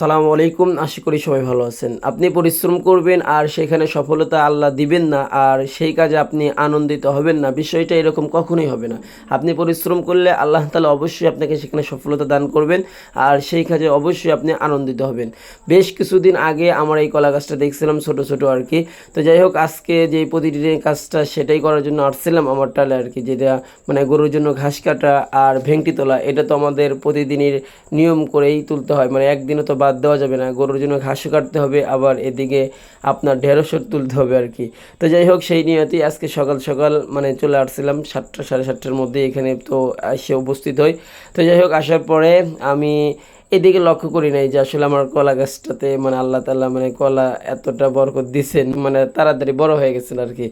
সালামু আলাইকুম। আশা করি সবাই ভালো আছেন। আপনি পরিশ্রম করবেন আর সেখানে সফলতা আল্লাহ দিবেন না, আর সেই কাজে আপনি আনন্দিত হবেন না, বিষয়টা এরকম কখনোই হবে না। আপনি পরিশ্রম করলে আল্লাহ তাআলা অবশ্যই আপনাকে সেখানে সফলতা দান করবেন, আর সেই কাজে অবশ্যই আপনি আনন্দিত হবেন। বেশ কিছুদিন আগে আমার এই কলা গাছটা দেখছিলাম, ছোট ছোট আর কি। তো যাই হোক, আজকে যে প্রতিদিনের কাজটা সেটাই করার জন্য আসছিলাম আমার টালে আর কি, যেটা মানে গরুর জন্য ঘাস কাটা আর ভেংটি তোলা। এটা তো আমাদের প্রতিদিনের নিয়ম করেই তুলতে হয়, মানে একদিনও তো বাদ দেওয়া যাবে না। গরুর জন্য ঘাসও কাটতে হবে, আবার এদিকে আপনার ঢেঁড়সও তুলতে হবে আর কি। তো যাই হোক, সেই নিয়তেই আজকে সকাল সকাল মানে চলে আসছিলাম 7টা সাড়ে 7টার মধ্যে এখানে তো এসে উপস্থিত হই। তো যাই হোক, আসার পরে আমি এদিকে লক্ষ্য করি নাই যে আসলে আমার কলা গাছটাতে মানে আল্লাহ তাআলা মানে কলা এতটা বরকত দিছেন, মানে তাড়াতাড়ি বড় হয়ে গেছেন আর কি।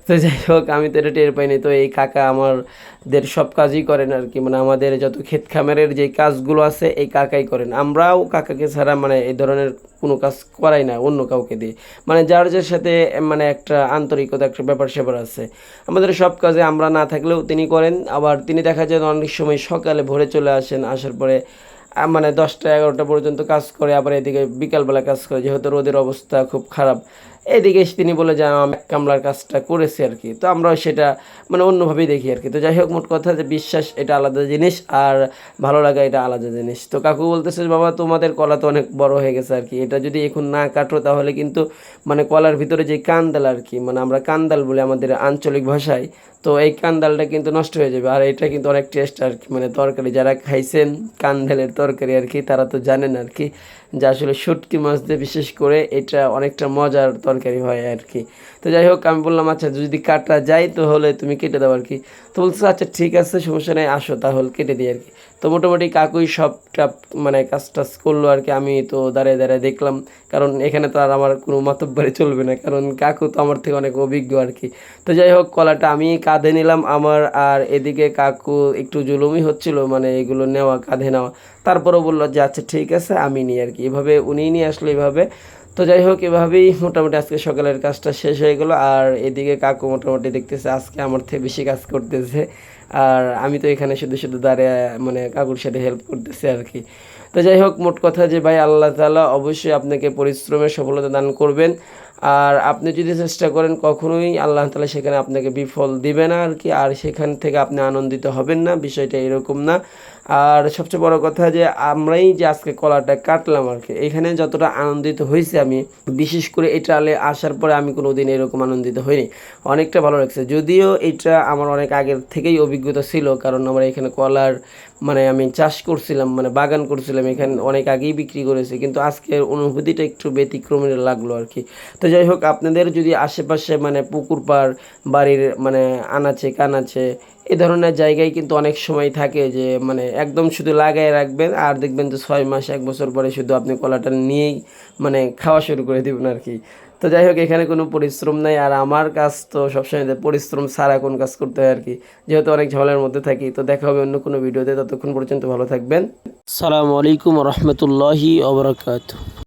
তো যাই হোক, আমি তো এটা টের পাইনি। তো এই কাকা আমাদের সব কাজই করেন আর কি, মানে আমাদের যত ক্ষেত খামারের যে কাজগুলো আছে এই কাকাই করেন। আমরাও কাকাকে ছাড়া মানে এই ধরনের কোনো কাজ করাই না অন্য কাউকে দিয়ে, মানে যার যার সাথে মানে একটা আন্তরিকতা, একটা ব্যাপার স্যাপার আছে। আমাদের সব কাজে আমরা না থাকলেও তিনি করেন। আবার তিনি দেখা যায় অনেক সময় সকালে ভোরে চলে আসেন, আসার পরে মানে 10টা 11টা পর্যন্ত কাজ করে, আবার এদিকে বিকালবেলা কাজ করে, যেহেতু রোদের অবস্থা খুব খারাপ। এদিকে এসে তিনি বলে যে আমি এক কামলার কাজটা করেছি আর কি। তো আমরাও সেটা মানে অন্যভাবেই দেখি আর কি। তো যাই হোক, মোট কথা যে বিশ্বাস এটা আলাদা জিনিস, আর ভালো লাগা এটা আলাদা জিনিস। তো কাকু বলতেছে, বাবা তোমাদের কলা তো অনেক বড় হয়ে গেছে আর কি, এটা যদি এখন না কাটো তাহলে কিন্তু মানে কলার ভিতরে যে কান্দাল আর কি, মানে আমরা কান্দাল বলি আমাদের আঞ্চলিক ভাষায়, তো এই কান্দালটা কিন্তু নষ্ট হয়ে যাবে। আর এটা কিন্তু অনেক টেস্ট আর কি, মানে তরকারি যারা খাইছেন কান্দালের তরকারি আর কি, তারা তো জানেন আর কি যে আসলে শুটকি মাছ দিয়ে বিশেষ করে এটা অনেকটা মজার তরকারি হয় আর কি। তো যাই হোক, আমি বললাম আচ্ছা যদি কাটা যায় তাহলে তুমি কেটে দাও আর কি। তো বলছে আচ্ছা ঠিক আছে, সমস্যা নেই, আসো তাহলে কেটে দিই আর কি। তো মোটামুটি কাকুই সবটা মানে কাজ টাজ করলো আর কি। আমি তো দাঁড়িয়ে দাঁড়িয়ে দেখলাম, কারণ এখানে তো আর আমার কোনো মাতব্বরি চলবে না, কারণ কাকু তো আমার থেকে অনেক অভিজ্ঞ আর কি। তো যাই হোক, কলাটা আমি কাঁধে নিলাম আমার, আর এদিকে কাকু একটু জুলুমই হচ্ছিল, মানে এগুলো নেওয়া, কাঁধে নেওয়া। তারপরেও বললো যে আচ্ছা ঠিক আছে আমি নিই আর কি, এভাবে উনিই নিয়ে আসলো এভাবে। তো যাই হোক, এভাবেই মোটামুটি আজকে সকালের কাজটা শেষ হয়ে গেলো। আর এদিকে কাকু মোটামুটি দেখতেছে আজকে আমার থেকে বেশি কাজ করতেছে, আর আমি তো এখানে শুধু শুধু দাঁড়িয়ে মানে কাকুর সাথে হেল্প করতেছি আর কি। তো যাই হোক, মোট কথা যে ভাই আল্লাহ তাআলা অবশ্যই আপনাকে পরিশ্রমের সফলতা দান করবেন, আর আপনি যদি চেষ্টা করেন কখনোই আল্লাহ তাআলা সেখানে আপনাকে বিফল দিবে না আর কি, আর সেখান থেকে আপনি আনন্দিত হবেন না, বিষয়টা এরকম না। আর সবচেয়ে বড় কথা যে আমরাই যে আজকে কলাটা কাটলাম আর কি, এখানে যতটা আনন্দিত হয়েছি আমি, বিশেষ করে এটা আসার পরে আমি কোনো দিন এরকম আনন্দিত হইনি। অনেকটা ভালো লাগছে, যদিও এটা আমার অনেক আগের থেকেই অভিজ্ঞতা ছিল, কারণ আমরা এখানে কলার মানে আমি চাষ করছিলাম, মানে বাগান করছিলাম, এখানে অনেক আগেই বিক্রি করেছি, কিন্তু আজকের অনুভূতিটা একটু ব্যতিক্রমের লাগলো আর কি। তো যাই হোক, আপনাদের যদি আশেপাশে মানে পুকুর পাড়, বাড়ির মানে আনাচে কানাচে এ ধরনের জায়গায় কিন্তু অনেক সময় থাকে যে মানে একদম শুধু লাগায় রাখবেন, আর দেখবেন যে 6 মাস 1 বছর পরে শুধু আপনি কলাটা নিয়েই মানে খাওয়া শুরু করে দেবেন আর কি। তো যাই হোক, এখানে কোনো পরিশ্রম নাই, আর আমার কাজ তো সবসময় পরিশ্রম ছাড়া কোন কাজ করতে হয় আর কি, যেহেতু অনেক ঝামেলার মধ্যে থাকি। তো দেখা হবে অন্য কোনো ভিডিওতে, ততক্ষণ পর্যন্ত ভালো থাকবেন। সালামু আলাইকুম রহমতুল্লাহি ওয়া বারাকাতুহু।